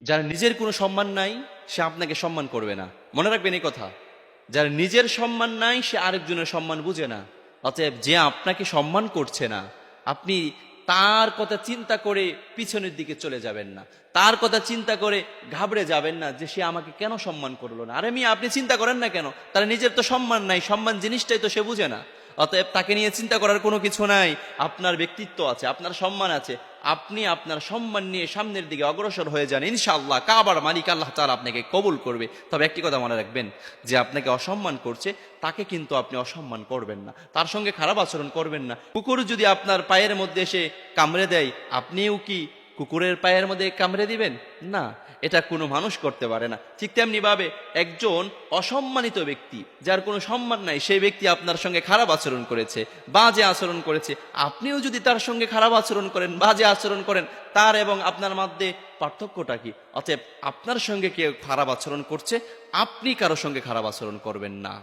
যার নিজের কোনো সম্মান নাই সে আপনাকে সম্মান করবে না, মনে রাখবেন এই কথা। যার নিজের সম্মান নাই সে আরেকজনের সম্মান বুঝে না। অতএব যে আপনাকে সম্মান করছে না, আপনি তার কথা চিন্তা করে পিছনের দিকে চলে যাবেন না, তার কথা চিন্তা করে ঘাবড়ে যাবেন না যে সে আমাকে কেন সম্মান করলো না। আরে মিয়া, আপনি চিন্তা করেন না কেন? তার নিজের তো সম্মান নাই, সম্মান জিনিসটাই তো সে বুঝে না। অতএব তাকে নিয়ে চিন্তা করার কোনো কিছু নাই। আপনার ব্যক্তিত্ব আছে, আপনার সম্মান আছে, আপনি আপনার সম্মান নিয়ে সামনের দিকে অগ্রসর হয়ে যান, ইনশাআল্লাহ কাবার মালিক আল্লাহ তাআলা আপনাকে কবুল করবে। তবে একটি কথা মনে রাখবেন, যে আপনাকে অসম্মান করছে তাকে কিন্তু আপনি অসম্মান করবেন না, তার সঙ্গে খারাপ আচরণ করবেন না। কুকুর যদি আপনার পায়ের মধ্যে এসে কামড়ে দেয়, আপনিও কি কুকুরের পায়ের মধ্যে কামড়ে দিবেন? না, এটা কোনো মানুষ করতে পারে না। ঠিক তেমনি ভাবে একজন অসম্মানিত ব্যক্তি, যার কোনো সম্মান নাই, সেই ব্যক্তি আপনার সঙ্গে খারাপ আচরণ করেছে, বাজে আচরণ করেছে, আপনিও যদি তার সঙ্গে খারাপ আচরণ করেন, বাজে আচরণ করেন, তার এবং আপনার মধ্যে পার্থক্যটা কি? অতএব আপনার সঙ্গে কেউ খারাপ আচরণ করছে, আপনি কারো সঙ্গে খারাপ আচরণ করবেন না।